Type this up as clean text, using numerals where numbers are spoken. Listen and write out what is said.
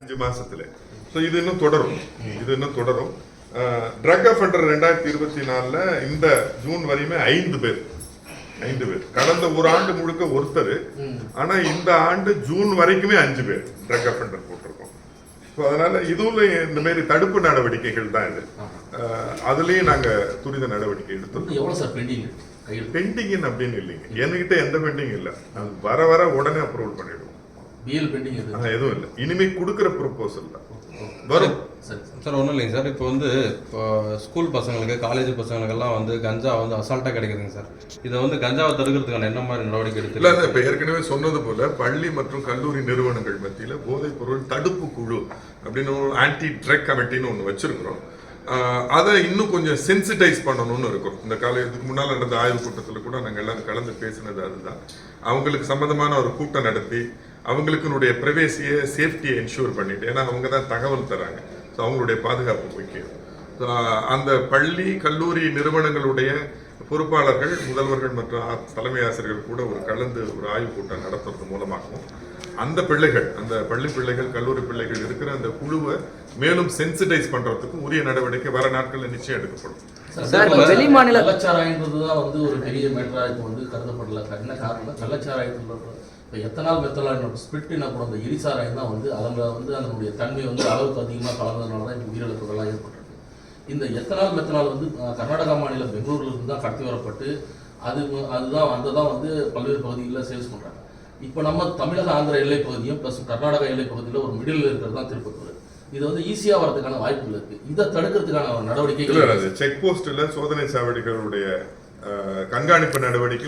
5 மாசத்துல. ஸோ இது இன்னும் தொடரும். ட்ரக் அஃபெண்டர் 2024 இந்த ஜூன் வரையுமே 5 பேர். கடந்த ஒரு ஆண்டு முழுக்க ஒருத்தர். ஆனா இந்த ஆண்டு ஜூன் வரைக்குமே 5 பேர் ட்ரக் அஃபெண்டர் போட்டிருக்கோம். ஸோ அதனால இதுல இந்த மாதிரி தடுப்பு நடவடிக்கைகள் தான் இது. அதுலயும் நாங்க துரித நடவடிக்கை எடுத்தோம். எவ்வளவு சார் பெண்டிங்? பெண்டிங் அப்படின்னு இல்லைங்க, என்கிட்ட எந்த பெண்டிங் இல்லை. வர உடனே அப்ரூவல் பண்ணிடுவோம். பிஎல் பெண்டிங் எதுவும் இல்லை. இனிமே கொடுக்குற ப்ரொபோசல் தான் வரும் சார். ஒன்றும் இல்லைங்க சார். இப்போ இப்போ ஸ்கூல் பசங்களுக்கு, காலேஜ் பசங்களுக்கெல்லாம் கஞ்சா அசால்ட்டாக கிடைக்குதுங்க சார். இதை கஞ்சாவை தடுக்கிறதுக்கான என்ன மாதிரி நடவடிக்கை எடுத்து? இல்லை, இப்போ ஏற்கனவே சொன்னது போல பள்ளி மற்றும் கல்லூரி நிறுவனங்கள் மத்தியில் போதைப் பொருள் தடுப்பு குழு அப்படின்னு ஆன்டி ட்ரக் கமிட்டின்னு ஒன்று வச்சிருக்கிறோம். அதை இன்னும் கொஞ்சம் சென்சிட்டைஸ் பண்ணணும்னு இருக்கும். இந்த இதுக்கு முன்னால் நடந்த ஆய்வு கூட்டத்தில் கூட நாங்கள் எல்லாரும் கலந்து பேசினது அதுதான். அவங்களுக்கு சம்பந்தமான ஒரு கூட்டம் நடத்தி அவங்களுக்குனுடைய பிரைவேசியை, சேஃப்டியை என்ஷூர் பண்ணிட்டு, ஏன்னா அவங்க தான் தகவல் தராங்க. ஸோ அவங்களுடைய பாதுகாப்பு முக்கியம். அந்த பள்ளி கல்லூரி நிறுவனங்களுடைய பொறுப்பாளர்கள், முதல்வர்கள் மற்றும் தலைமை ஆசிரியர்கள் கூட கலந்து ஒரு ஆய்வு கூட்டம் நடத்துறது மூலமாகவும் அந்த பள்ளி பிள்ளைகள், கல்லூரி பிள்ளைகள் இருக்கிற அந்த குழுவை மேலும் சென்சிடைஸ் பண்றதுக்கு உரிய நடவடிக்கை வர நாட்களில் நிச்சயம் எடுக்கப்படும். வெளிமாநில கள்ளச்சாராயன்றதுதான் ஒரு பெரிய மேட்டரா இப்போ கருதப்படல. என்ன காரணம்? கள்ளச்சாராயத்துல இப்போ எத்தனால் மெத்தனால் ஸ்பிரிட் எனப்படும் அந்த எரிசாராயம் தான் அதில் அதனுடைய தன்மை அளவுக்கு அதிகமாக கலந்ததுனால தான் இப்போ உயிரிழப்புகள்லாம் ஏற்பட்டிருக்கு. இந்த எத்தனால் மெத்தனால் கர்நாடகா மாநிலம் பெங்களூர்ல இருந்து தான் கடத்தி வரப்பட்டு அதுதான் பல்வேறு பகுதிகளில் சேல்ஸ் பண்ணுறாங்க. இப்போ நம்ம தமிழக ஆந்திர எல்லை பகுதியும் ப்ளஸ் கர்நாடகா எல்லை பகுதியில் ஒரு மிடில் இருக்கிறது தான் திருப்பத்தூர். இது ஈஸியாக வரதுக்கான வாய்ப்புகள் இருக்கு. இதை தடுக்கிறதுக்கான நடவடிக்கைகள் செக் போஸ்ட்ல சோதனை சாவடிகளுடைய கண்காணிப்பு நடவடிக்கை